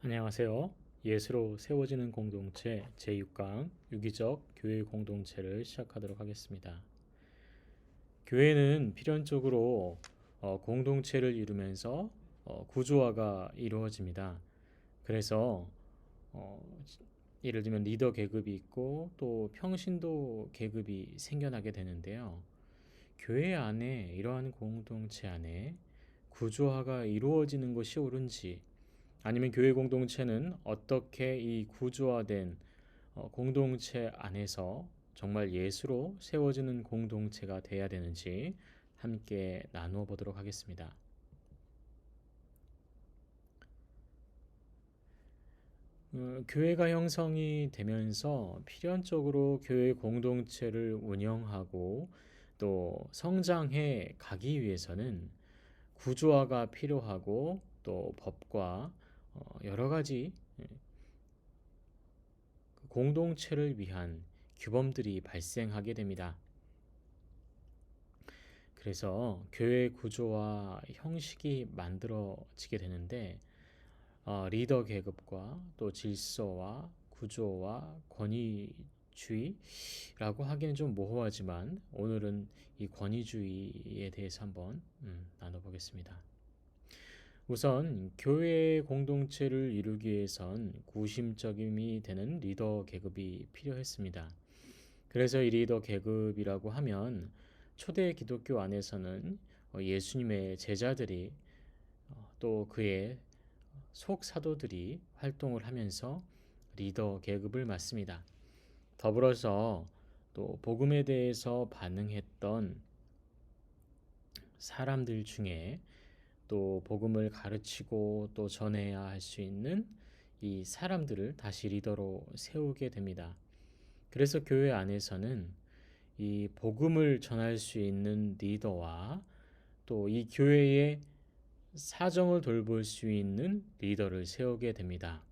안녕하세요. 예수로 세워지는 공동체 제6강 유기적 교회 공동체를 시작하도록 하겠습니다. 교회는 필연적으로 공동체를 이루면서 구조화가 이루어집니다. 그래서 어, 예를 들면 리더 계급이 있고 또 평신도 계급이 생겨나게 되는데요. 교회 안에 이러한 공동체 안에 구조화가 이루어지는 것이 옳은지 아니면 교회 공동체는 어떻게 이 구조화된 공동체 안에서 정말 예수로 세워지는 공동체가 돼야 되는지 함께 나누어 보도록 하겠습니다. 교회가 형성이 되면서 필연적으로 교회 공동체를 운영하고 또 성장해 가기 위해서는 구조화가 필요하고 또 법과 여러 가지 공동체를 위한 규범들이 발생하게 됩니다. 그래서 교회 구조와 형식이 만들어지게 되는데 리더 계급과 또 질서와 구조와 권위주의라고 하기는 좀 모호하지만 오늘은 이 권위주의에 대해서 한번 나눠보겠습니다. 우선 교회 공동체를 이루기 위해선 구심적임이 되는 리더 계급이 필요했습니다. 그래서 이 리더 계급이라고 하면 초대 기독교 안에서는 예수님의 제자들이 또 그의 속 사도들이 활동을 하면서 리더 계급을 맡습니다. 더불어서 또 복음에 대해서 반응했던 사람들 중에 또 복음을 가르치고 또 전해야 할 수 있는 이 사람들을 다시 리더로 세우게 됩니다. 그래서 교회 안에서는 이 복음을 전할 수 있는 리더와 또 이 교회의 사정을 돌볼 수 있는 리더를 세우게 됩니다.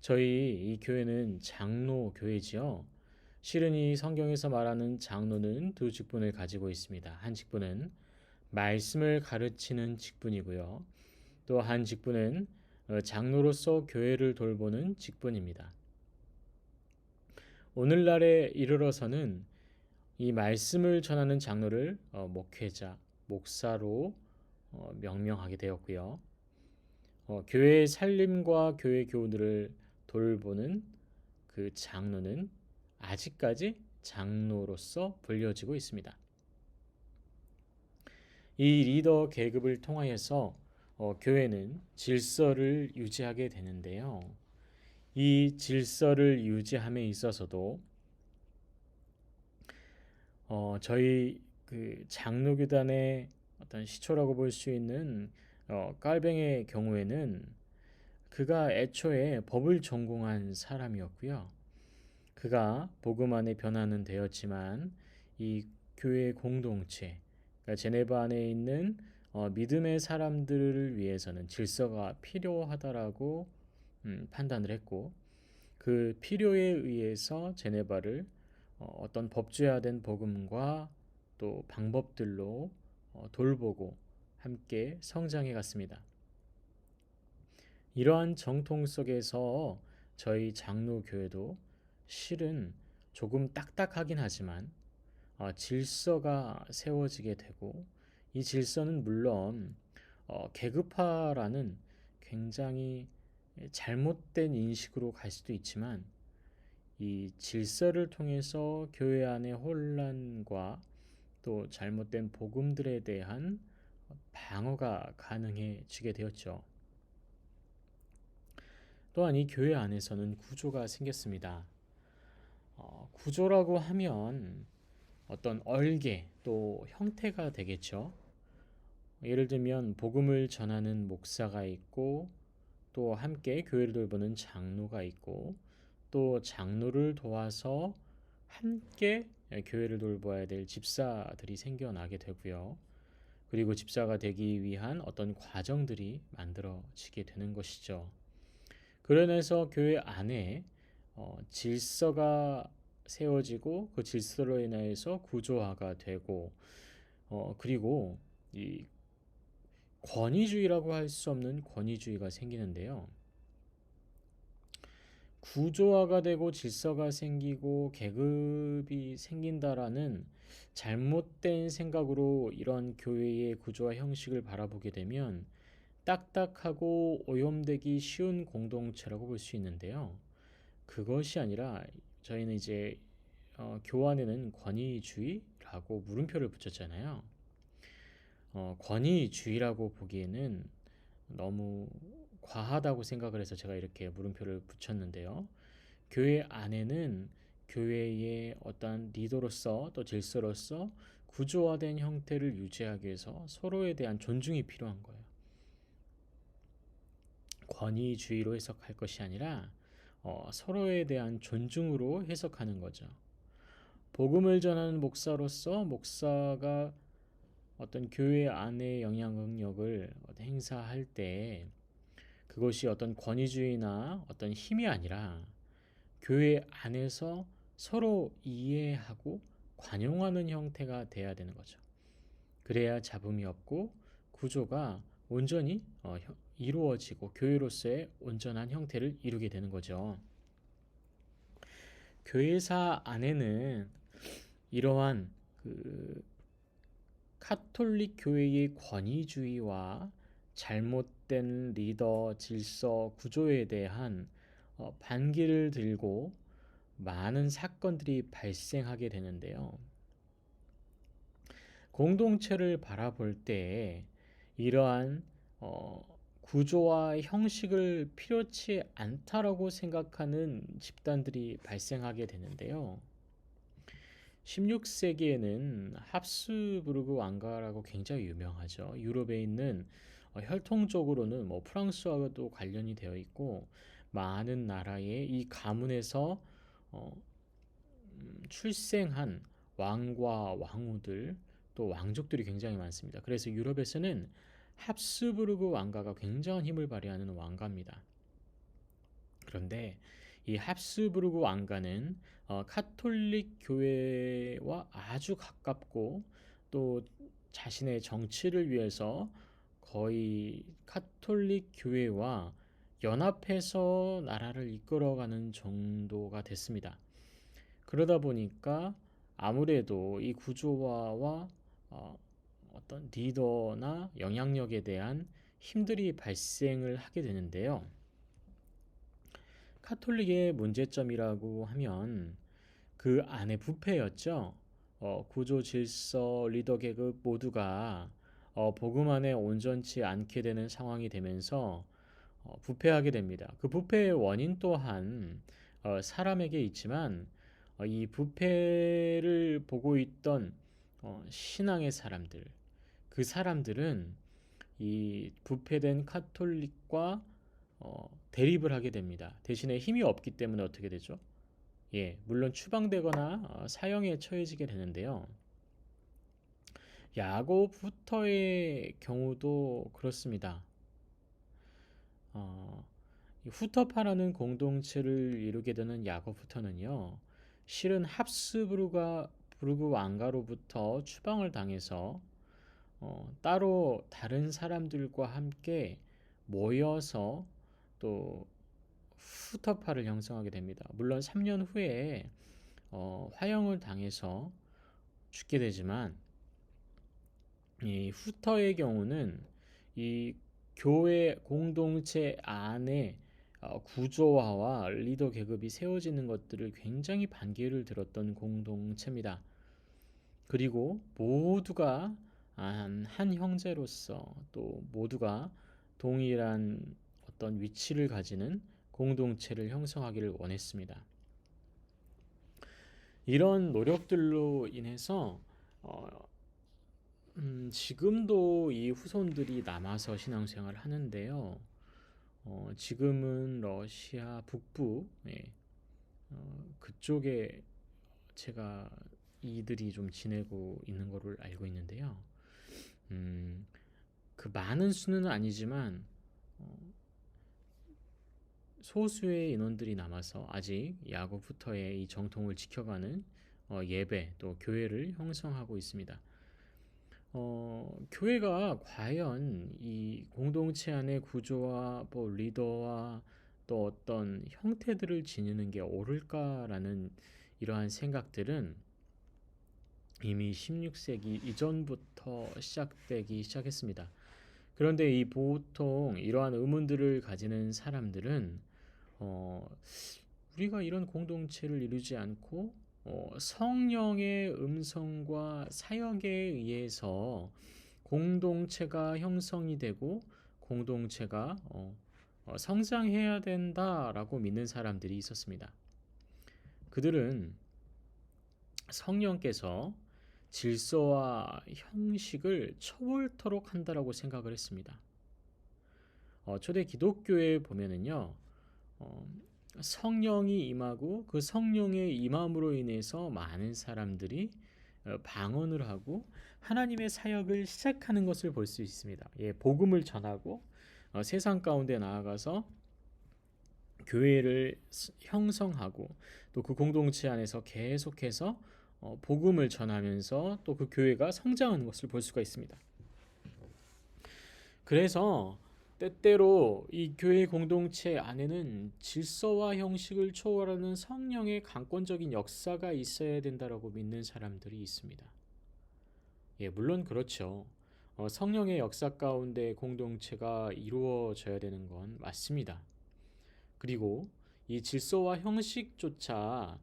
저희 이 교회는 장로 교회지요. 실은 이 성경에서 말하는 장로는 두 직분을 가지고 있습니다. 한 직분은 말씀을 가르치는 직분이고요. 또 한 직분은 장로로서 교회를 돌보는 직분입니다. 오늘날에 이르러서는 이 말씀을 전하는 장로를 목회자, 목사로 명명하게 되었고요. 교회의 살림과 교회 교우들을 돌보는 그 장로는 아직까지 장로로서 불려지고 있습니다. 이 리더 계급을 통하여서 교회는 질서를 유지하게 되는데요. 이 질서를 유지함에 있어서도 저희 그 장로교단의 어떤 시초라고 볼 수 있는 깔뱅의 경우에는 그가 애초에 법을 전공한 사람이었고요. 그가 복음 안에 변화는 되었지만 이 교회 공동체, 그러니까 제네바 안에 있는 믿음의 사람들을 위해서는 질서가 필요하다라고 판단을 했고 그 필요에 의해서 제네바를 어떤 법제화된 복음과 또 방법들로 돌보고 함께 성장해 갔습니다. 이러한 정통 속에서 저희 장로교회도 실은 조금 딱딱하긴 하지만 질서가 세워지게 되고 이 질서는 물론 계급화라는 굉장히 잘못된 인식으로 갈 수도 있지만 이 질서를 통해서 교회 안의 혼란과 또 잘못된 복음들에 대한 방어가 가능해지게 되었죠. 또한 이 교회 안에서는 구조가 생겼습니다. 구조라고 하면 어떤 얼개 또 형태가 되겠죠. 예를 들면 복음을 전하는 목사가 있고 또 함께 교회를 돌보는 장로가 있고 또 장로를 도와서 함께 교회를 돌봐야 될 집사들이 생겨나게 되고요. 그리고 집사가 되기 위한 어떤 과정들이 만들어지게 되는 것이죠. 그러면서 교회 안에 질서가 세워지고 그 질서로 인하여서 구조화가 되고 그리고 이 권위주의라고 할 수 없는 권위주의가 생기는데요. 구조화가 되고 질서가 생기고 계급이 생긴다라는 잘못된 생각으로 이런 교회의 구조와 형식을 바라보게 되면 딱딱하고 오염되기 쉬운 공동체라고 볼 수 있는데요. 그것이 아니라 저희는 이제 교환에는 권위주의라고 물음표를 붙였잖아요. 권위주의라고 보기에는 너무 과하다고 생각을 해서 제가 이렇게 물음표를 붙였는데요. 교회 안에는 교회의 어떤 리더로서 또 질서로서 구조화된 형태를 유지하기 위해서 서로에 대한 존중이 필요한 거예요. 권위주의로 해석할 것이 아니라 서로에 대한 존중으로 해석하는 거죠. 복음을 전하는 목사로서 목사가 어떤 교회 안의 영향력을 행사할 때 그것이 어떤 권위주의나 어떤 힘이 아니라 교회 안에서 서로 이해하고 관용하는 형태가 돼야 되는 거죠. 그래야 잡음이 없고 구조가 온전히 이루어지고 교회로서의 온전한 형태를 이루게 되는 거죠. 교회사 안에는 이러한 그 카톨릭 교회의 권위주의와 잘못된 리더, 질서, 구조에 대한 반기를 들고 많은 사건들이 발생하게 되는데요. 공동체를 바라볼 때 이러한 구조와 형식을 필요치 않다라고 생각하는 집단들이 발생하게 되는데요. 16세기에는 합스부르크 왕가라고 굉장히 유명하죠. 유럽에 있는 혈통적으로는 뭐 프랑스와도 관련이 되어 있고 많은 나라의 이 가문에서 어, 출생한 왕과 왕후들 또 왕족들이 굉장히 많습니다. 그래서 유럽에서는 합스부르크 왕가가 굉장한 힘을 발휘하는 왕가입니다. 그런데 이 합스부르크 왕가는 카톨릭 교회와 아주 가깝고 또 자신의 정치를 위해서 거의 카톨릭 교회와 연합해서 나라를 이끌어가는 정도가 됐습니다. 그러다 보니까 아무래도 이 구조화와 어떤 리더나 영향력에 대한 힘들이 발생을 하게 되는데요. 카톨릭의 문제점이라고 하면 그 안에 부패였죠. 구조, 질서, 리더 계급 모두가 복음 안에 온전치 않게 되는 상황이 되면서 부패하게 됩니다. 그 부패의 원인 또한 사람에게 있지만 이 부패를 보고 있던 신앙의 사람들, 그 사람들은 이 부패된 카톨릭과 대립을 하게 됩니다. 대신에 힘이 없기 때문에 어떻게 되죠? 예, 물론 추방되거나 사형에 처해지게 되는데요. 야곱 후터의 경우도 그렇습니다. 어, 후터파라는 공동체를 이루게 되는 야곱 후터는요, 실은 합스부르크 왕가로부터 추방을 당해서 따로 다른 사람들과 함께 모여서 또 후터파를 형성하게 됩니다. 물론 3년 후에 화형을 당해서 죽게 되지만 이 후터의 경우는 이 교회 공동체 안에 구조화와 리더 계급이 세워지는 것들을 굉장히 반기를 들었던 공동체입니다. 그리고 모두가 한 형제로서 또 모두가 동일한 어떤 위치를 가지는 공동체를 형성하기를 원했습니다. 이런 노력들로 인해서 지금도 이 후손들이 남아서 신앙생활을 하는데요. 지금은 러시아 북부 그쪽에 제가 이들이 좀 지내고 있는 거를 알고 있는데요. 그 많은 수는 아니지만 소수의 인원들이 남아서 아직 야곱부터의 이 정통을 지켜가는 예배 또 교회를 형성하고 있습니다. 교회가 과연 이 공동체 안의 구조와 뭐 리더와 또 어떤 형태들을 지니는 게 옳을까라는 이러한 생각들은 이미 16세기 이전부터 시작되기 시작했습니다. 그런데 이 보통 이러한 의문들을 가지는 사람들은 우리가 이런 공동체를 이루지 않고 성령의 음성과 사역에 의해서 공동체가 형성이 되고 공동체가 성장해야 된다라고 믿는 사람들이 있었습니다. 그들은 성령께서 질서와 형식을 초월토록 한다라고 생각을 했습니다. 초대 기독교에 보면은요, 성령이 임하고 그 성령의 임함으로 인해서 많은 사람들이 방언을 하고 하나님의 사역을 시작하는 것을 볼 수 있습니다. 예, 복음을 전하고 세상 가운데 나아가서 교회를 형성하고 또 그 공동체 안에서 계속해서 복음을 전하면서 또 그 교회가 성장하는 것을 볼 수가 있습니다. 그래서 때때로 이 교회 공동체 안에는 질서와 형식을 초월하는 성령의 강권적인 역사가 있어야 된다라고 믿는 사람들이 있습니다. 예, 물론 그렇죠. 성령의 역사 가운데 공동체가 이루어져야 되는 건 맞습니다. 그리고 이 질서와 형식조차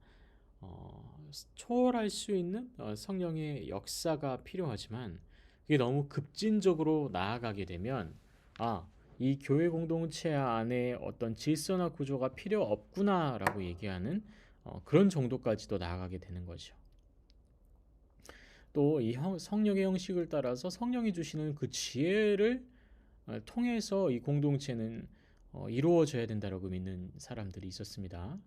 초월할 수 있는 성령의 역사가 필요하지만 이게 너무 급진적으로 나아가게 되면 이 교회 공동체 안에 어떤 질서나 구조가 필요 없구나라고 얘기하는 그런 정도까지도 나아가게 되는 거죠. 또 이 성령의 형식을 따라서 성령이 주시는 그 지혜를 통해서 이 공동체는 이루어져야 된다라고 믿는 사람들이 있었습니다.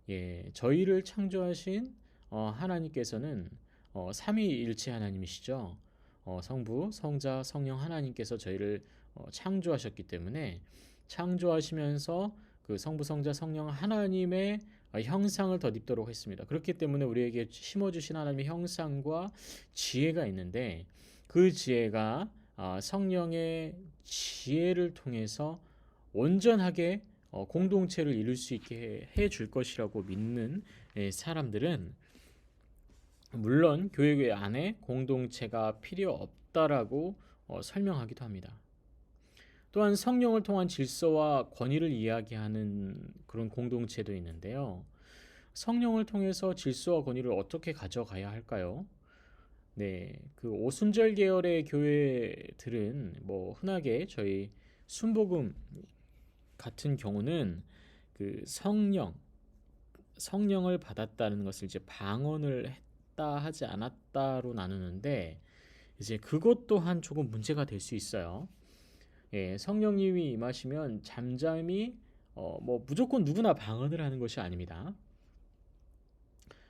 예, 저희를 창조하신 하나님께서는 삼위일체 하나님이시죠. 성부, 성자, 성령 하나님께서 저희를 창조하셨기 때문에 창조하시면서 그 성부, 성자, 성령 하나님의 형상을 덧입도록 했습니다. 그렇기 때문에 우리에게 심어주신 하나님의 형상과 지혜가 있는데 그 지혜가 성령의 지혜를 통해서 온전하게 공동체를 이룰 수 있게 해줄 것이라고 믿는 사람들은 물론 교회 안에 공동체가 필요 없다라고 설명하기도 합니다. 또한 성령을 통한 질서와 권위를 이야기하는 그런 공동체도 있는데요. 성령을 통해서 질서와 권위를 어떻게 가져가야 할까요? 네, 그 오순절 계열의 교회들은 뭐 흔하게 저희 순복음 같은 경우는 그 성령을 받았다는 것을 이제 방언을 했다 하지 않았다로 나누는데 이제 그것 또한 조금 문제가 될 수 있어요. 예, 성령님이 임하시면 잠잠히 뭐 무조건 누구나 방언을 하는 것이 아닙니다.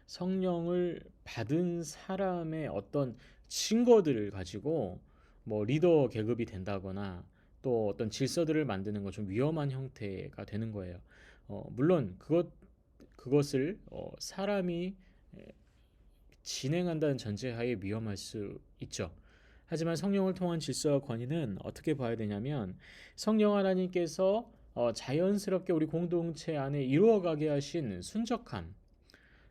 성령을 받은 사람의 어떤 증거들을 가지고 뭐 리더 계급이 된다거나 또 어떤 질서들을 만드는 건 좀 위험한 형태가 되는 거예요. 물론 그것을 사람이 진행한다는 전제하에 위험할 수 있죠. 하지만 성령을 통한 질서와 권위는 어떻게 봐야 되냐면 성령 하나님께서 자연스럽게 우리 공동체 안에 이루어가게 하신 순적함,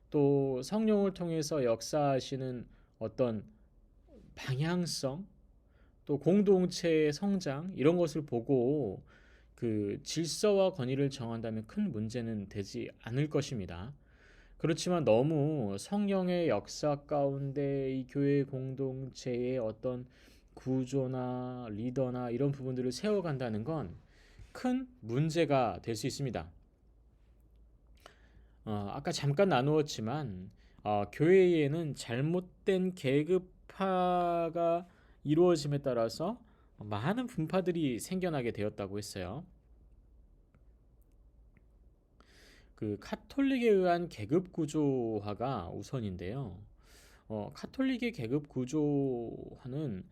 또 성령을 통해서 역사하시는 어떤 방향성, 또 공동체의 성장 이런 것을 보고 그 질서와 권위를 정한다면 큰 문제는 되지 않을 것입니다. 그렇지만 너무 성령의 역사 가운데 이 교회 공동체의 어떤 구조나 리더나 이런 부분들을 세워간다는 건 큰 문제가 될 수 있습니다. 아까 잠깐 나누었지만 교회에는 잘못된 계급화가 이루어짐에 따라서 많은 분파들이 생겨나게 되었다고 했어요. 그 카톨릭에 의한 계급 구조화가 우선인데요. 카톨릭의 계급 구조화는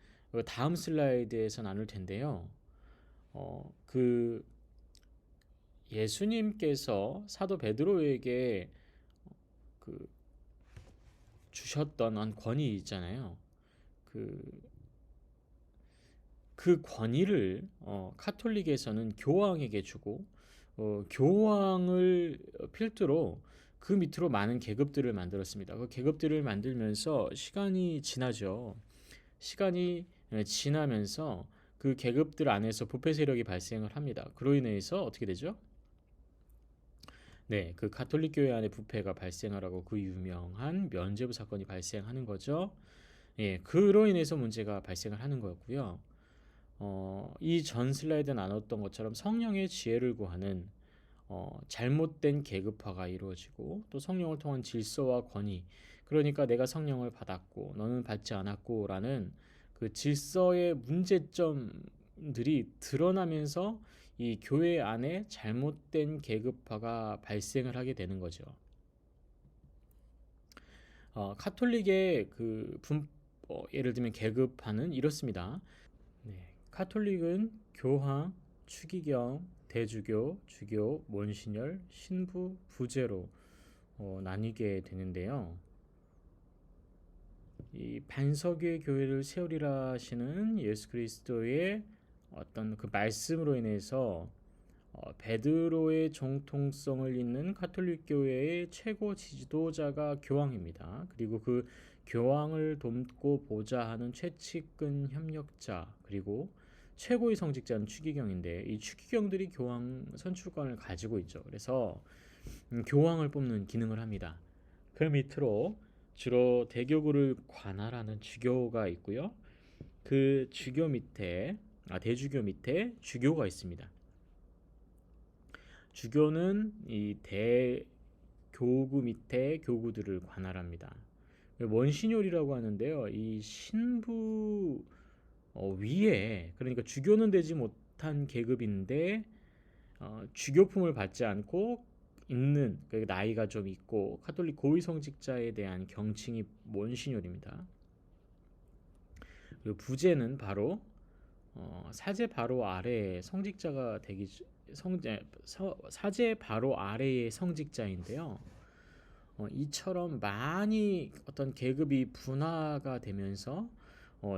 다음 슬라이드에서 나눌 텐데요. 그 예수님께서 사도 베드로에게 그 주셨던 권위 있잖아요. 그 권위를 카톨릭에서는 교황에게 주고 교황을 필두로 그 밑으로 많은 계급들을 만들었습니다. 그 계급들을 만들면서 시간이 지나죠. 시간이 지나면서 그 계급들 안에서 부패 세력이 발생을 합니다. 그로 인해서 어떻게 되죠? 네, 그 가톨릭 교회 안에 부패가 발생하라고 그 유명한 면죄부 사건이 발생하는 거죠. 예, 그로 인해서 문제가 발생을 하는 거였고요. 이 전 슬라이드 나눴던 것처럼 성령의 지혜를 구하는 잘못된 계급화가 이루어지고 또 성령을 통한 질서와 권위, 그러니까 내가 성령을 받았고 너는 받지 않았고라는 그 질서의 문제점들이 드러나면서 이 교회 안에 잘못된 계급화가 발생을 하게 되는 거죠. 카톨릭의 예를 들면 계급화는 이렇습니다. 네, 카톨릭은 교황, 추기경, 대주교, 주교, 몬시뇰, 신부, 부제로 나뉘게 되는데요. 이 반석의 교회를 세우리라 하시는 예수 그리스도의 어떤 그 말씀으로 인해서 베드로의 정통성을 잇는 가톨릭 교회의 최고 지도자가 교황입니다. 그리고 그 교황을 돕고 보좌하는 최측근 협력자, 그리고 최고의 성직자는 추기경인데 이 추기경들이 교황 선출권을 가지고 있죠. 그래서 교황을 뽑는 기능을 합니다. 그 밑으로 주로 대교구를 관할하는 주교가 있고요. 그 주교 밑에 대주교 밑에 주교가 있습니다. 주교는 이 대교구 밑에 교구들을 관할합니다. 원신율이라고 하는데요. 이 신부 위에, 그러니까 주교는 되지 못한 계급인데 주교품을 받지 않고 있는, 나이가 좀 있고 카톨릭 고위 성직자에 대한 경칭이 원신율입니다. 그리고 부제는 바로 사제 바로 아래의 성직자가 되기 사제 바로 아래의 성직자인데요. 이처럼 많이 어떤 계급이 분화가 되면서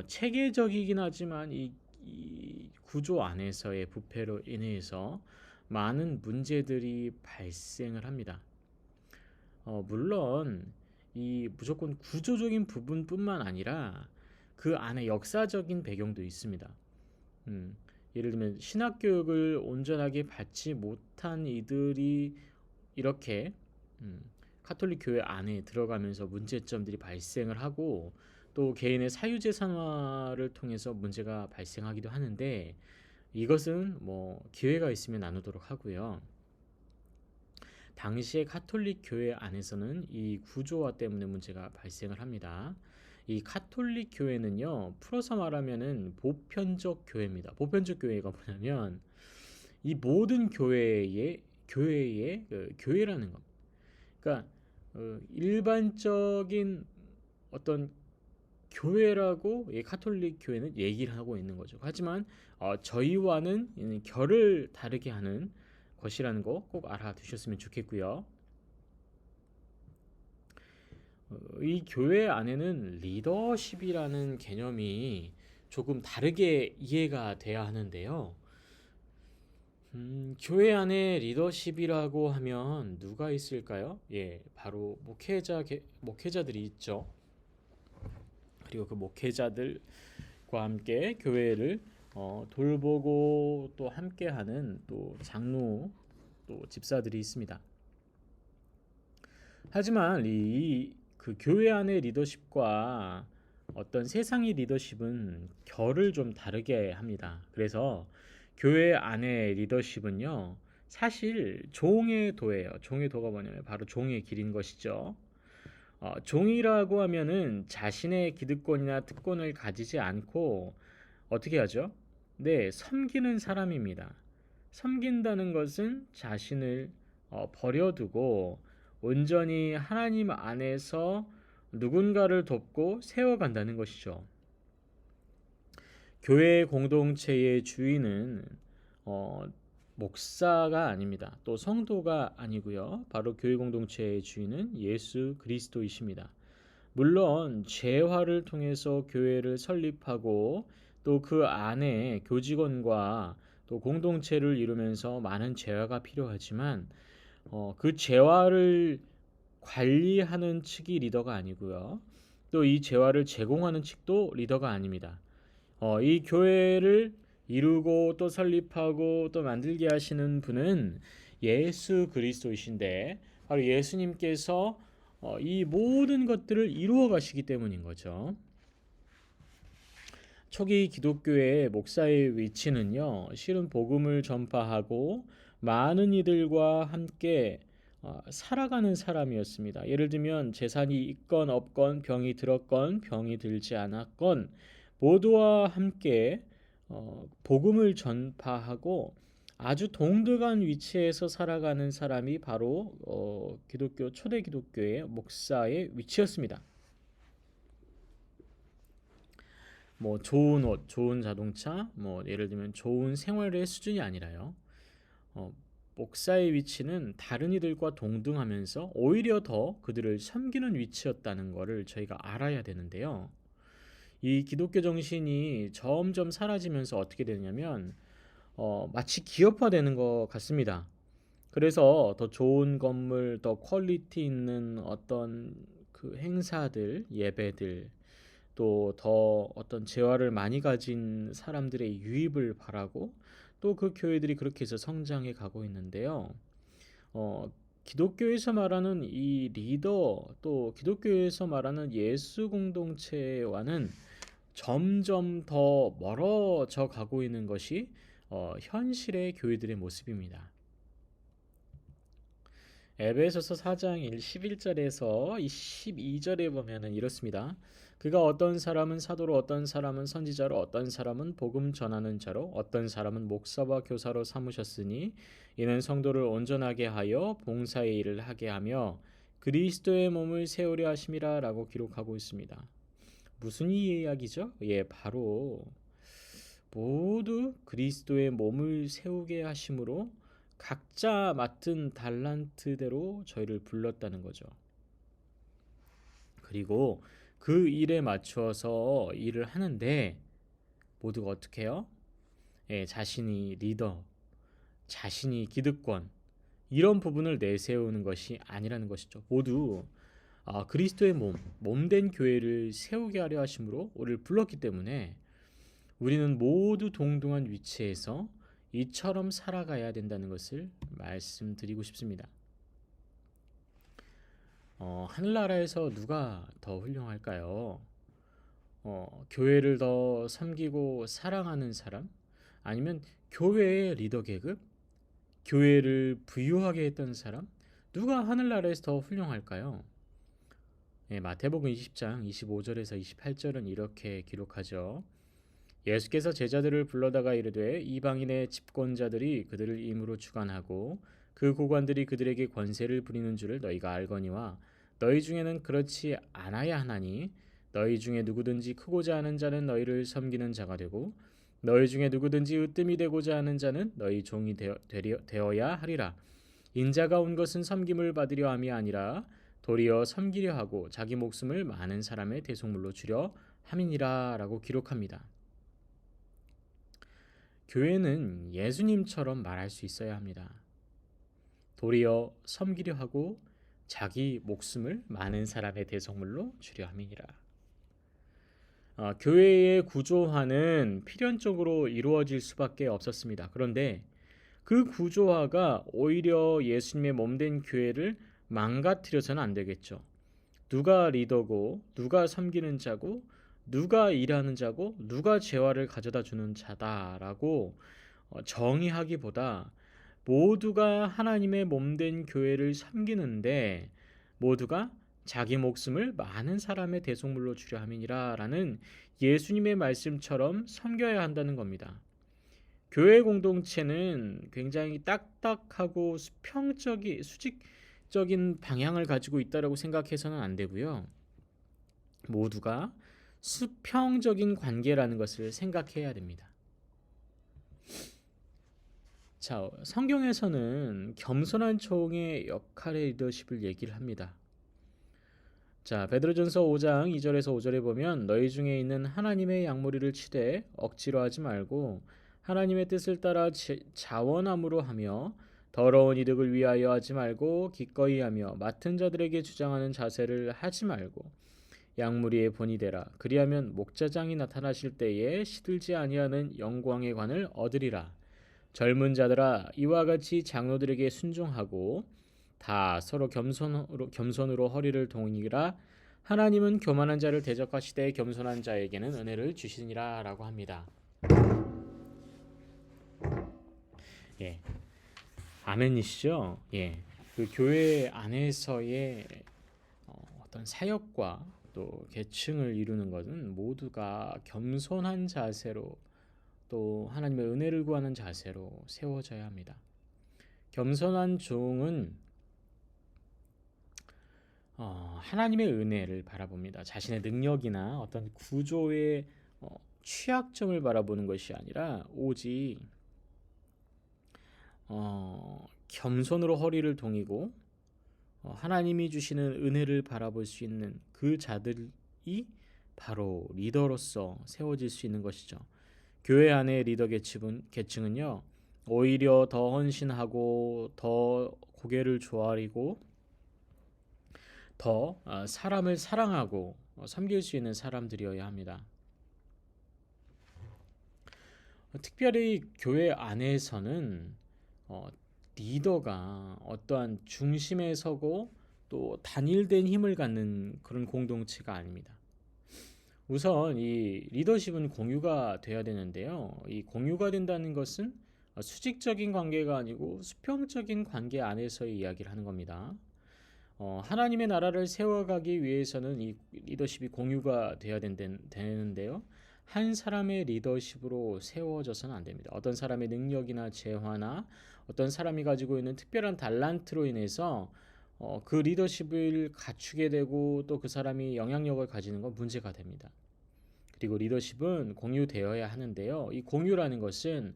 체계적이긴 하지만 이 구조 안에서의 부패로 인해서 많은 문제들이 발생을 합니다. 물론 이 무조건 구조적인 부분뿐만 아니라 그 안에 역사적인 배경도 있습니다. 예를 들면 신학 교육을 온전하게 받지 못한 이들이 이렇게 카톨릭 교회 안에 들어가면서 문제점들이 발생을 하고 또 개인의 사유재산화를 통해서 문제가 발생하기도 하는데 이것은 뭐 기회가 있으면 나누도록 하고요. 당시의 가톨릭 교회 안에서는 이 구조화 때문에 문제가 발생을 합니다. 이 가톨릭 교회는요, 풀어서 말하면은 보편적 교회입니다. 보편적 교회가 뭐냐면 이 모든 교회의 그 교회라는 겁니다. 그러니까 일반적인 어떤 교회라고 이 가톨릭 교회는 얘기를 하고 있는 거죠. 하지만 저희와는 결을 다르게 하는 것이라는 거 꼭 알아두셨으면 좋겠고요. 이 교회 안에는 리더십이라는 개념이 조금 다르게 이해가 돼야 하는데요. 교회 안에 리더십이라고 하면 누가 있을까요? 예, 바로 목회자들이 있죠. 그리고 그 목회자들과 함께 교회를 돌보고 또 함께하는 또 장로 또 집사들이 있습니다. 하지만 그 교회 안의 리더십과 어떤 세상의 리더십은 결을 좀 다르게 합니다. 그래서 교회 안의 리더십은요, 사실 종의 도예요. 종의 도가 뭐냐면 바로 종의 길인 것이죠. 종이라고 하면은 자신의 기득권이나 특권을 가지지 않고 어떻게 하죠? 네, 섬기는 사람입니다. 섬긴다는 것은 자신을 버려두고 온전히 하나님 안에서 누군가를 돕고 세워간다는 것이죠. 교회 공동체의 주인은 목사가 아닙니다. 또 성도가 아니고요. 바로 교회 공동체의 주인은 예수 그리스도이십니다. 물론 재화를 통해서 교회를 설립하고 또 그 안에 교직원과 또 공동체를 이루면서 많은 재화가 필요하지만 그 재화를 관리하는 측이 리더가 아니고요. 또 이 재화를 제공하는 측도 리더가 아닙니다. 이 교회를 이루고 또 설립하고 또 만들게 하시는 분은 예수 그리스도이신데 바로 예수님께서 이 모든 것들을 이루어 가시기 때문인 거죠. 초기 기독교의 목사의 위치는요, 실은 복음을 전파하고 많은 이들과 함께 살아가는 사람이었습니다. 예를 들면 재산이 있건 없건 병이 들었건 병이 들지 않았건 모두와 함께 복음을 전파하고 아주 동등한 위치에서 살아가는 사람이 바로 기독교 초대 기독교의 목사의 위치였습니다. 뭐 좋은 옷, 좋은 자동차, 뭐 예를 들면 좋은 생활의 수준이 아니라요. 어, 목사의 위치는 다른 이들과 동등하면서 오히려 더 그들을 섬기는 위치였다는 것을 저희가 알아야 되는데요. 이 기독교 정신이 점점 사라지면서 어떻게 되냐면 마치 기업화되는 것 같습니다. 그래서 더 좋은 건물, 더 퀄리티 있는 어떤 그 행사들, 예배들, 또 더 어떤 재화를 많이 가진 사람들의 유입을 바라고 또 그 교회들이 그렇게 해서 성장해 가고 있는데요. 기독교에서 말하는 이 리더 또 기독교에서 말하는 예수 공동체와는 점점 더 멀어져 가고 있는 것이 현실의 교회들의 모습입니다. 에베소서 4장 11절에서 12절에 보면은 이렇습니다. 그가 어떤 사람은 사도로 어떤 사람은 선지자로 어떤 사람은 복음 전하는 자로 어떤 사람은 목사와 교사로 삼으셨으니 이는 성도를 온전하게 하여 봉사의 일을 하게 하며 그리스도의 몸을 세우려 하심이라라고 기록하고 있습니다. 무슨 이야기죠? 예, 바로 모두 그리스도의 몸을 세우게 하심으로 각자 맡은 달란트대로 저희를 불렀다는 거죠. 그리고 그 일에 맞추어서 일을 하는데 모두가 어떻게 해요? 예, 자신이 리더, 자신이 기득권 이런 부분을 내세우는 것이 아니라는 것이죠. 모두 그리스도의 몸된 교회를 세우게 하려 하심으로 우리를 불렀기 때문에 우리는 모두 동등한 위치에서 이처럼 살아가야 된다는 것을 말씀드리고 싶습니다. 하늘나라에서 누가 더 훌륭할까요? 교회를 더 섬기고 사랑하는 사람? 아니면 교회의 리더 계급? 교회를 부유하게 했던 사람? 누가 하늘나라에서 더 훌륭할까요? 예, 마태복음 20장 25절에서 28절은 이렇게 기록하죠. 예수께서 제자들을 불러다가 이르되 이방인의 집권자들이 그들을 임으로 주관하고 그 고관들이 그들에게 권세를 부리는 줄을 너희가 알거니와 너희 중에는 그렇지 않아야 하나니 너희 중에 누구든지 크고자 하는 자는 너희를 섬기는 자가 되고 너희 중에 누구든지 으뜸이 되고자 하는 자는 너희 종이 되어야 하리라. 인자가 온 것은 섬김을 받으려 함이 아니라 도리어 섬기려 하고 자기 목숨을 많은 사람의 대속물로 주려 함이니라라고 기록합니다. 교회는 예수님처럼 말할 수 있어야 합니다. 도리어 섬기려 하고 자기 목숨을 많은 사람의 대속물로 주려 함이니라. 교회의 구조화는 필연적으로 이루어질 수밖에 없었습니다. 그런데 그 구조화가 오히려 예수님의 몸된 교회를 망가뜨려서는 안 되겠죠. 누가 리더고 누가 섬기는 자고 누가 일하는 자고 누가 재화를 가져다 주는 자다라고 정의하기보다 모두가 하나님의 몸된 교회를 섬기는데 모두가 자기 목숨을 많은 사람의 대속물로 주려 함이니라라는 예수님의 말씀처럼 섬겨야 한다는 겁니다. 교회 공동체는 굉장히 딱딱하고 수직적인 방향을 가지고 있다라고 생각해서는 안 되고요. 모두가 수평적인 관계라는 것을 생각해야 됩니다. 자, 성경에서는 겸손한 종의 역할의 리더십을 얘기를 합니다. 자, 베드로전서 5장 2절에서 5절에 보면 너희 중에 있는 하나님의 양무리를 치되 억지로 하지 말고 하나님의 뜻을 따라 자원함으로 하며 더러운 이득을 위하여 하지 말고 기꺼이 하며 맡은 자들에게 주장하는 자세를 하지 말고 양무리의 본이 되라. 그리하면 목자장이 나타나실 때에 시들지 아니하는 영광의 관을 얻으리라. 젊은 자들아 이와 같이 장로들에게 순종하고 다 서로 겸손으로 허리를 동이라. 하나님은 교만한 자를 대적하시되 겸손한 자에게는 은혜를 주시니라라고 합니다. 예, 아멘이시죠? 예, 그 교회 안에서의 어떤 사역과 또 계층을 이루는 것은 모두가 겸손한 자세로 또 하나님의 은혜를 구하는 자세로 세워져야 합니다. 겸손한 종은 하나님의 은혜를 바라봅니다. 자신의 능력이나 어떤 구조의 취약점을 바라보는 것이 아니라 오직 겸손으로 허리를 동이고 하나님이 주시는 은혜를 바라볼 수 있는 그 자들이 바로 리더로서 세워질 수 있는 것이죠. 교회 안의 리더 계층은요, 오히려 더 헌신하고 더 고개를 조아리고 더 사람을 사랑하고 섬길 수 있는 사람들이어야 합니다. 특별히 교회 안에서는 리더가 어떠한 중심에 서고 또 단일된 힘을 갖는 그런 공동체가 아닙니다. 우선 이 리더십은 공유가 돼야 되는데요. 이 공유가 된다는 것은 수직적인 관계가 아니고 수평적인 관계 안에서의 이야기를 하는 겁니다. 하나님의 나라를 세워가기 위해서는 이 리더십이 공유가 돼야 되는데요. 한 사람의 리더십으로 세워져서는 안 됩니다. 어떤 사람의 능력이나 재화나 어떤 사람이 가지고 있는 특별한 달란트로 인해서 그 리더십을 갖추게 되고 또 그 사람이 영향력을 가지는 건 문제가 됩니다. 그리고 리더십은 공유되어야 하는데요. 이 공유라는 것은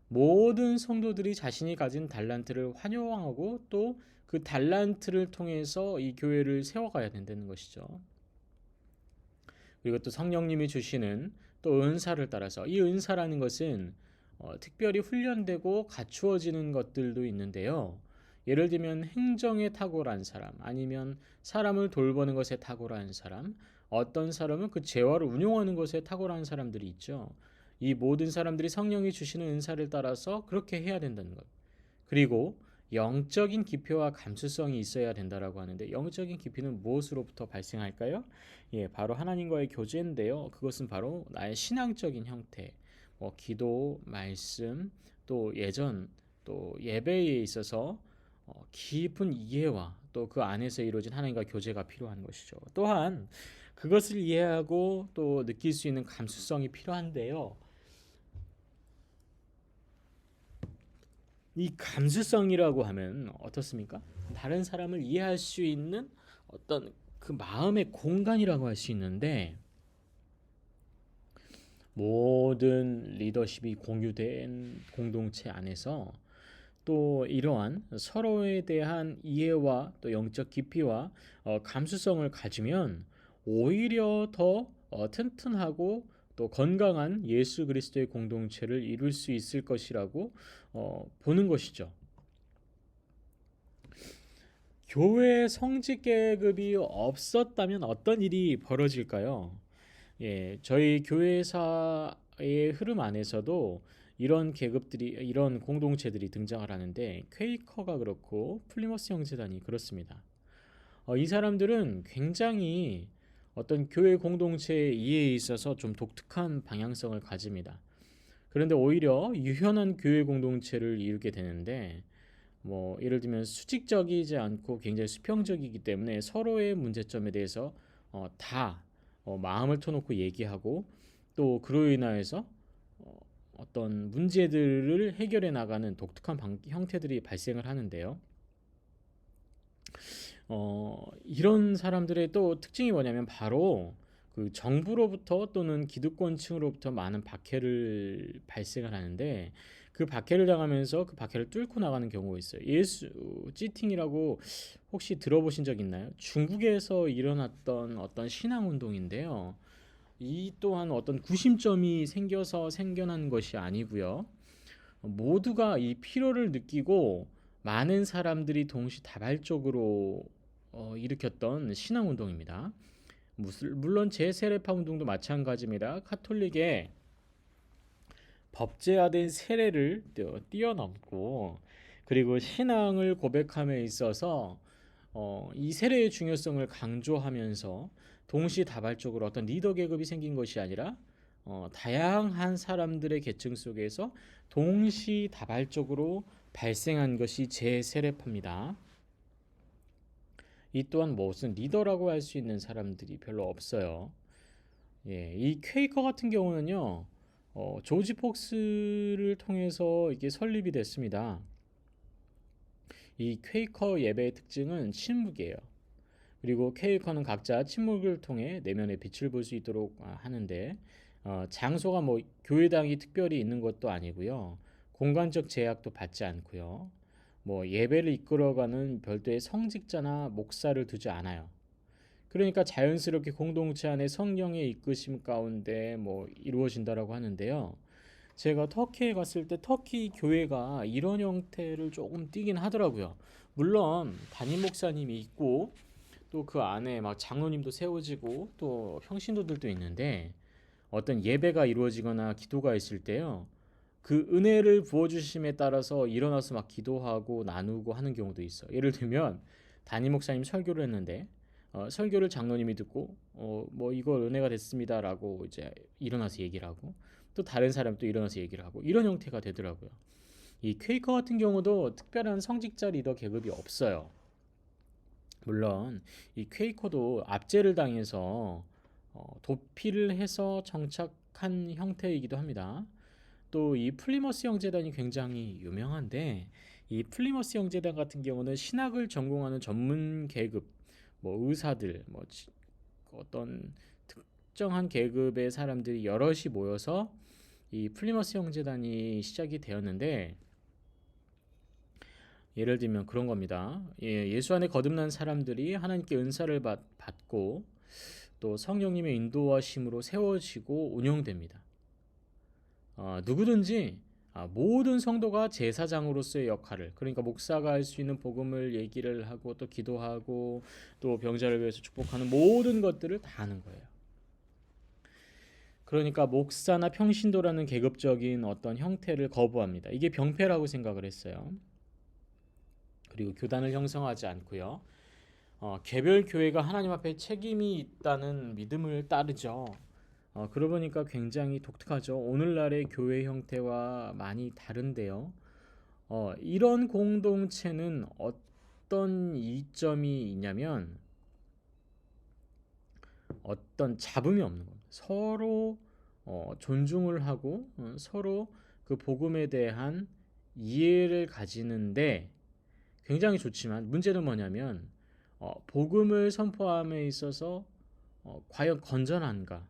모든 성도들이 자신이 가진 달란트를 환영하고 또 그 달란트를 통해서 이 교회를 세워가야 된다는 것이죠. 그리고 또 성령님이 주시는 또 은사를 따라서 이 은사라는 것은 특별히 훈련되고 갖추어지는 것들도 있는데요. 예를 들면 행정에 탁월한 사람, 아니면 사람을 돌보는 것에 탁월한 사람, 어떤 사람은 그 재화를 운용하는 것에 탁월한 사람들이 있죠. 이 모든 사람들이 성령이 주시는 은사를 따라서 그렇게 해야 된다는 것. 그리고 영적인 기표와 감수성이 있어야 된다라고 하는데, 영적인 깊이는 무엇으로부터 발생할까요? 예, 바로 하나님과의 교제인데요. 그것은 바로 나의 신앙적인 형태, 기도, 말씀, 또 예전, 또 예배에 있어서 깊은 이해와 또 그 안에서 이루어진 하나님과 교제가 필요한 것이죠. 또한 그것을 이해하고 또 느낄 수 있는 감수성이 필요한데요. 이 감수성이라고 하면 어떻습니까? 다른 사람을 이해할 수 있는 어떤 그 마음의 공간이라고 할 수 있는데, 모든 리더십이 공유된 공동체 안에서 또 이러한 서로에 대한 이해와 또 영적 깊이와 감수성을 가지면 오히려 더 튼튼하고 또 건강한 예수 그리스도의 공동체를 이룰 수 있을 것이라고 보는 것이죠. 교회 성직 계급이 없었다면 어떤 일이 벌어질까요? 예, 저희 교회사의 흐름 안에서도 이런 계급들이, 이런 공동체들이 등장을 하는데, 퀘이커가 그렇고 플리머스 형제단이 그렇습니다. 이 사람들은 굉장히 어떤 교회 공동체의 이해에 있어서 좀 독특한 방향성을 가집니다. 그런데 오히려 유연한 교회 공동체를 이루게 되는데, 예를 들면 수직적이지 않고 굉장히 수평적이기 때문에 서로의 문제점에 대해서 다 마음을 터놓고 얘기하고, 또 그로 인하여서 어떤 문제들을 해결해 나가는 독특한 형태들이 발생을 하는데요. 이런 사람들의 또 특징이 뭐냐면 바로 그 정부로부터 또는 기득권층으로부터 많은 박해를 발생을 하는데, 그 박해를 당하면서 그 박해를 뚫고 나가는 경우가 있어요. 예수 찌팅이라고 혹시 들어보신 적 있나요? 중국에서 일어났던 어떤 신앙 운동인데요. 이 또한 어떤 구심점이 생겨서 생겨난 것이 아니고요. 모두가 이 필요를 느끼고 많은 사람들이 동시다발적으로 일으켰던 신앙운동입니다. 물론 제세례파 운동도 마찬가지입니다. 카톨릭의 법제화된 세례를 뛰어넘고 그리고 신앙을 고백함에 있어서 이 세례의 중요성을 강조하면서 동시다발적으로 어떤 리더 계급이 생긴 것이 아니라 다양한 사람들의 계층 속에서 동시다발적으로 발생한 것이 제세례파입니다. 이 또한 무슨 리더라고 할 수 있는 사람들이 별로 없어요. 예, 이 퀘이커 같은 경우는요, 조지 폭스를 통해서 이게 설립이 됐습니다. 이 퀘이커 예배의 특징은 침묵이에요. 그리고 퀘이커는 각자 침묵을 통해 내면의 빛을 볼 수 있도록 하는데 장소가 뭐 교회당이 특별히 있는 것도 아니고요. 공간적 제약도 받지 않고요. 뭐 예배를 이끌어가는 별도의 성직자나 목사를 두지 않아요. 그러니까 자연스럽게 공동체 안에 성령의 이끄심 가운데 뭐 이루어진다라고 하는데요. 제가 터키에 갔을 때 터키 교회가 이런 형태를 조금 띠긴 하더라고요. 물론 담임 목사님이 있고 또 그 안에 막 장로님도 세워지고 또 평신도들도 있는데 어떤 예배가 이루어지거나 기도가 있을 때요. 그 은혜를 부어주심에 따라서 일어나서 막 기도하고 나누고 하는 경우도 있어. 예를 들면 담임 목사님 설교를 했는데 설교를 장로님이 듣고 뭐 이거 은혜가 됐습니다라고 이제 일어나서 얘기를 하고 또 다른 사람 또 일어나서 얘기를 하고 이런 형태가 되더라고요. 이 퀘이커 같은 경우도 특별한 성직자 리더 계급이 없어요. 물론 이 퀘이커도 압제를 당해서 도피를 해서 정착한 형태이기도 합니다. 또 이 플리머스 형제단이 굉장히 유명한데 이 플리머스 형제단 같은 경우는 신학을 전공하는 전문 계급, 뭐 의사들, 뭐 어떤 특정한 계급의 사람들이 여럿이 모여서 이 플리머스 형제단이 시작이 되었는데 예를 들면 그런 겁니다. 예수 안에 거듭난 사람들이 하나님께 은사를 받고 또 성령님의 인도하심으로 세워지고 운영됩니다. 누구든지 모든 성도가 제사장으로서의 역할을 그러니까 목사가 할 수 있는 복음을 얘기를 하고 또 기도하고 또 병자를 위해서 축복하는 모든 것들을 다 하는 거예요. 그러니까 목사나 평신도라는 계급적인 어떤 형태를 거부합니다. 이게 병폐라고 생각을 했어요. 그리고 교단을 형성하지 않고요. 개별 교회가 하나님 앞에 책임이 있다는 믿음을 따르죠. 그러고 보니까 굉장히 독특하죠. 오늘날의 교회 형태와 많이 다른데요. 이런 공동체는 어떤 이점이 있냐면 어떤 잡음이 없는 겁니다. 서로 존중을 하고 서로 그 복음에 대한 이해를 가지는데 굉장히 좋지만 문제는 뭐냐면 복음을 선포함에 있어서 과연 건전한가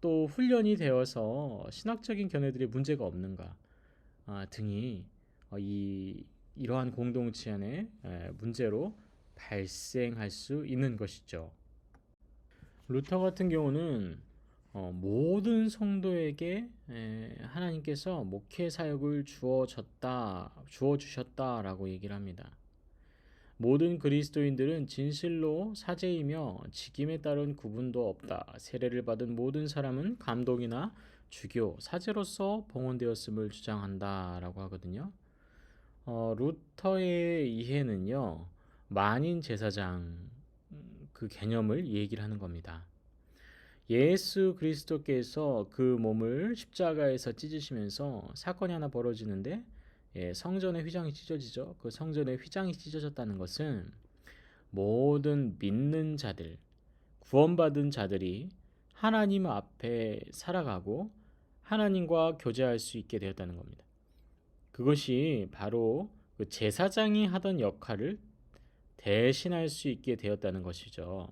또 훈련이 되어서 신학적인 견해들이 문제가 없는가 등이 이러한 공동체 안에 문제로 발생할 수 있는 것이죠. 루터 같은 경우는 모든 성도에게 하나님께서 목회 사역을 주어 주셨다라고 얘기를 합니다. 모든 그리스도인들은 진실로 사제이며 직임에 따른 구분도 없다. 세례를 받은 모든 사람은 감독이나 주교, 사제로서 봉헌되었음을 주장한다라고 하거든요. 루터의 이해는요, 만인 제사장 그 개념을 얘기를 하는 겁니다. 예수 그리스도께서 그 몸을 십자가에서 찢으시면서 사건이 하나 벌어지는데 성전의 휘장이 찢어지죠. 그 성전의 휘장이 찢어졌다는 것은 모든 믿는 자들, 구원받은 자들이 하나님 앞에 살아가고 하나님과 교제할 수 있게 되었다는 겁니다. 그것이 바로 그 제사장이 하던 역할을 대신할 수 있게 되었다는 것이죠.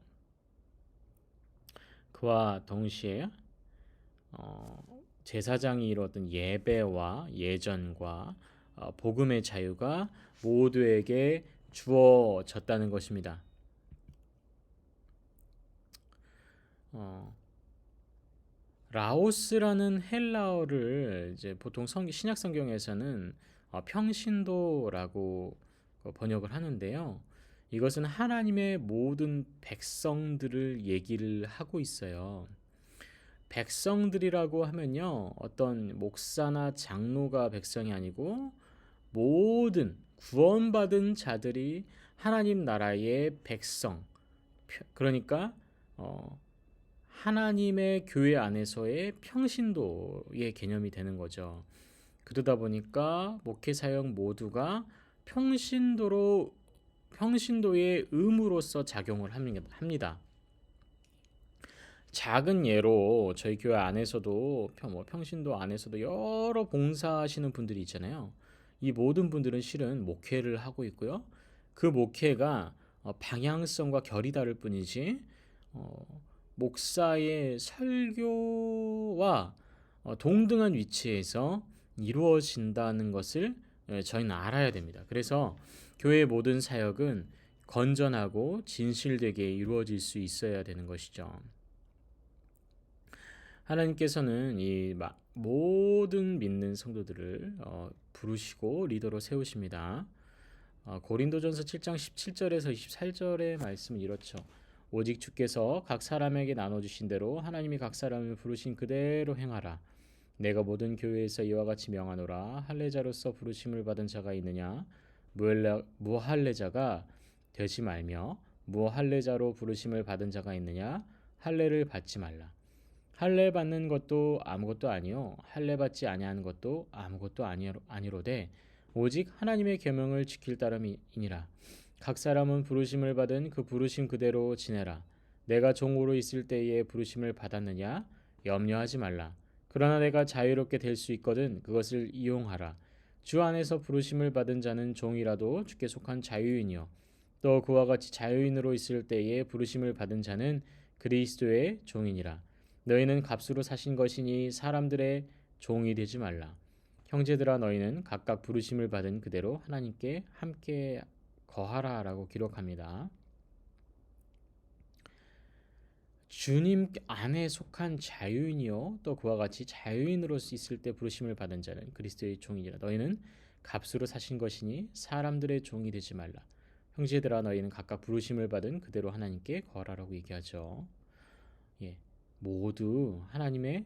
그와 동시에 제사장이 이루었던 예배와 예전과 복음의 자유가 모두에게 주어졌다는 것입니다. 라오스라는 헬라어를 이제 보통 신약 성경에서는 평신도라고 번역을 하는데요. 이것은 하나님의 모든 백성들을 얘기를 하고 있어요. 백성들이라고 하면요, 어떤 목사나 장로가 백성이 아니고 모든 구원받은 자들이 하나님 나라의 백성, 그러니까 하나님의 교회 안에서의 평신도의 개념이 되는 거죠. 그러다 보니까 목회 사역 모두가 평신도의 의무로서 작용을 합니다. 작은 예로 저희 교회 안에서도 평신도 안에서도 여러 봉사하시는 분들이 있잖아요. 이 모든 분들은 실은 목회를 하고 있고요. 그 목회가 방향성과 결이 다를 뿐이지 목사의 설교와 동등한 위치에서 이루어진다는 것을 저희는 알아야 됩니다. 그래서 교회의 모든 사역은 건전하고 진실되게 이루어질 수 있어야 되는 것이죠. 하나님께서는 이 모든 믿는 성도들을 부르시고 리더로 세우십니다. 고린도전서 7장 17절에서 28절의 말씀은 이렇죠. 오직 주께서 각 사람에게 나눠주신 대로 하나님이 각 사람을 부르신 그대로 행하라. 내가 모든 교회에서 이와 같이 명하노라. 할례자로서 부르심을 받은 자가 있느냐? 무할례자가 되지 말며 무할례자로 부르심을 받은 자가 있느냐? 할례를 받지 말라. 할례 받는 것도 아무것도 아니요 할례 받지 아니하는 것도 아무것도 아니로되 오직 하나님의 계명을 지킬 따름이니라. 각 사람은 부르심을 받은 그 부르심 그대로 지내라. 내가 종으로 있을 때에 부르심을 받았느냐? 염려하지 말라. 그러나 내가 자유롭게 될 수 있거든 그것을 이용하라. 주 안에서 부르심을 받은 자는 종이라도 주께 속한 자유인이요 또 그와 같이 자유인으로 있을 때에 부르심을 받은 자는 그리스도의 종이니라. 너희는 값으로 사신 것이니 사람들의 종이 되지 말라. 형제들아 너희는 각각 부르심을 받은 그대로 하나님께 함께 거하라라고 기록합니다. 주님 안에 속한 자유인이요 또 그와 같이 자유인으로 있을 때 부르심을 받은 자는 그리스도의 종이니라. 너희는 값으로 사신 것이니 사람들의 종이 되지 말라. 형제들아 너희는 각각 부르심을 받은 그대로 하나님께 거하라라고 얘기하죠. 예, 모두 하나님의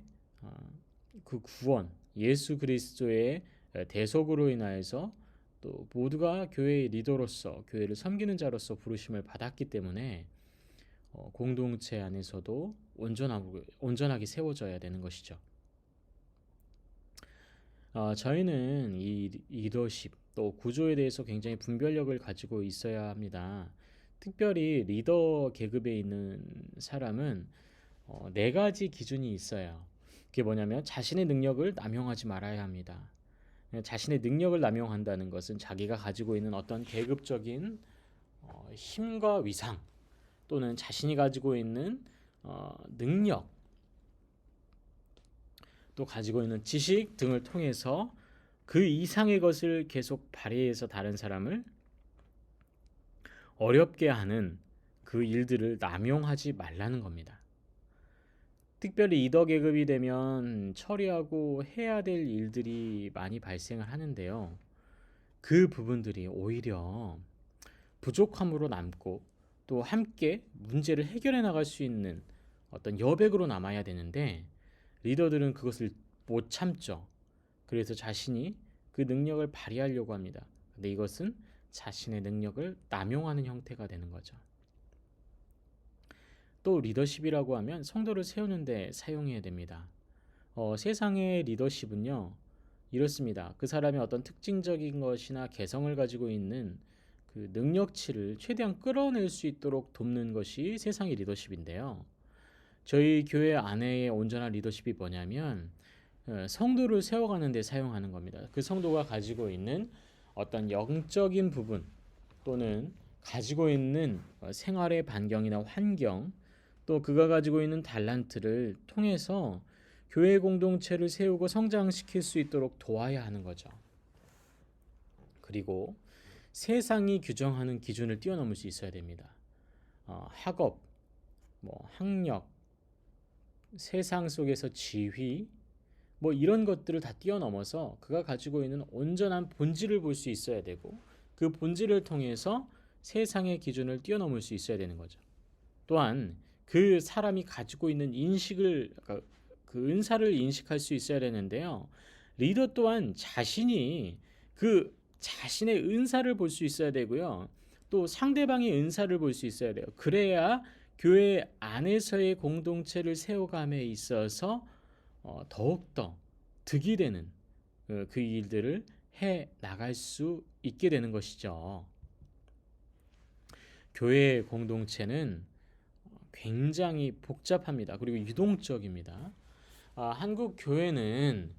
그 구원 예수 그리스도의 대속으로 인하여서 또 모두가 교회의 리더로서 교회를 섬기는 자로서 부르심을 받았기 때문에 공동체 안에서도 온전하게 세워져야 되는 것이죠. 저희는 이 리더십 또 구조에 대해서 굉장히 분별력을 가지고 있어야 합니다. 특별히 리더 계급에 있는 사람은 네 가지 기준이 있어요. 그게 뭐냐면 자신의 능력을 남용하지 말아야 합니다. 자신의 능력을 남용한다는 것은 자기가 가지고 있는 어떤 계급적인 힘과 위상 또는 자신이 가지고 있는 능력 또 가지고 있는 지식 등을 통해서 그 이상의 것을 계속 발휘해서 다른 사람을 어렵게 하는 그 일들을 남용하지 말라는 겁니다. 특별히 리더 계급이 되면 처리하고 해야 될 일들이 많이 발생을 하는데요. 그 부분들이 오히려 부족함으로 남고 또 함께 문제를 해결해 나갈 수 있는 어떤 여백으로 남아야 되는데 리더들은 그것을 못 참죠. 그래서 자신이 그 능력을 발휘하려고 합니다. 근데 이것은 자신의 능력을 남용하는 형태가 되는 거죠. 또 리더십이라고 하면 성도를 세우는데 사용해야 됩니다. 세상의 리더십은요 이렇습니다. 그 사람의 어떤 특징적인 것이나 개성을 가지고 있는 그 능력치를 최대한 끌어낼 수 있도록 돕는 것이 세상의 리더십인데요. 저희 교회 안에의 온전한 리더십이 뭐냐면 성도를 세워가는 데 사용하는 겁니다. 그 성도가 가지고 있는 어떤 영적인 부분 또는 가지고 있는 생활의 반경이나 환경 또 그가 가지고 있는 달란트를 통해서 교회 공동체를 세우고 성장시킬 수 있도록 도와야 하는 거죠. 그리고 세상이 규정하는 기준을 뛰어넘을 수 있어야 됩니다. 학업, 학력, 세상 속에서 지위, 뭐 이런 것들을 다 뛰어넘어서 그가 가지고 있는 온전한 본질을 볼 수 있어야 되고 그 본질을 통해서 세상의 기준을 뛰어넘을 수 있어야 되는 거죠. 또한 그 사람이 가지고 있는 인식을 그러니까 그 은사를 인식할 수 있어야 되는데요. 리더 또한 자신이 그 자신의 은사를 볼 수 있어야 되고요. 또 상대방의 은사를 볼 수 있어야 돼요. 그래야 교회 안에서의 공동체를 세워감에 있어서 더욱더 득이 되는 그 일들을 해 나갈 수 있게 되는 것이죠. 교회 공동체는 굉장히 복잡합니다. 그리고 유동적입니다. 한국 교회는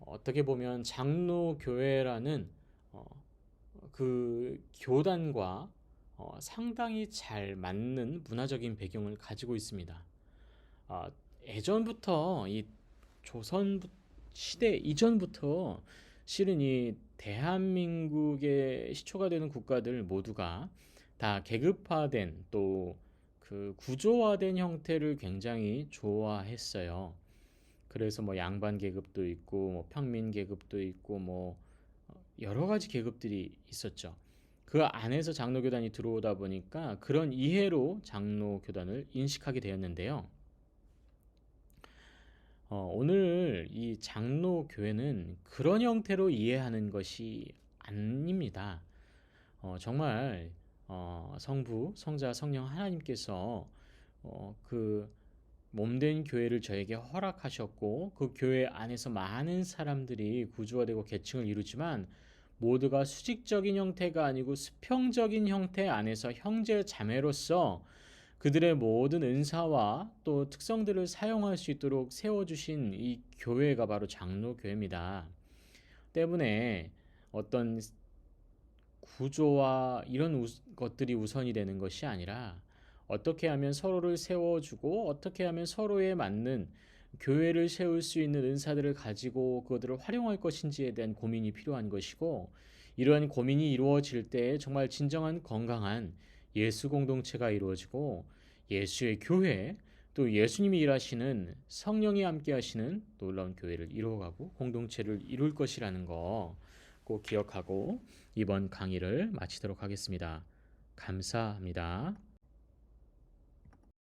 어떻게 보면 장로 교회라는 어, 그 교단과 상당히 잘 맞는 문화적인 배경을 가지고 있습니다. 아, 예전부터 이 조선 시대 이전부터 실은 이 대한민국의 시초가 되는 국가들 모두가 다 계급화된 또 그 구조화된 형태를 굉장히 좋아했어요. 그래서 뭐 양반 계급도 있고 뭐 평민 계급도 있고 뭐 여러 가지 계급들이 있었죠. 그 안에서 장로교단이 들어오다 보니까 그런 이해로 장로교단을 인식하게 되었는데요. 오늘 이 장로교회는 그런 형태로 이해하는 것이 아닙니다. 정말 성부, 성자, 성령 하나님께서 그 몸된 교회를 저에게 허락하셨고 그 교회 안에서 많은 사람들이 구조화되고 계층을 이루지만 모두가 수직적인 형태가 아니고 수평적인 형태 안에서 형제 자매로서 그들의 모든 은사와 또 특성들을 사용할 수 있도록 세워주신 이 교회가 바로 장로교회입니다. 때문에 어떤 구조와 이런 것들이 우선이 되는 것이 아니라 어떻게 하면 서로를 세워주고 어떻게 하면 서로에 맞는 교회를 세울 수 있는 은사들을 가지고 그것들을 활용할 것인지에 대한 고민이 필요한 것이고 이러한 고민이 이루어질 때 정말 진정한 건강한 예수 공동체가 이루어지고 예수의 교회 또 예수님이 일하시는 성령이 함께 하시는 놀라운 교회를 이루어가고 공동체를 이룰 것이라는 거 꼭 기억하고 이번 강의를 마치도록 하겠습니다. 감사합니다.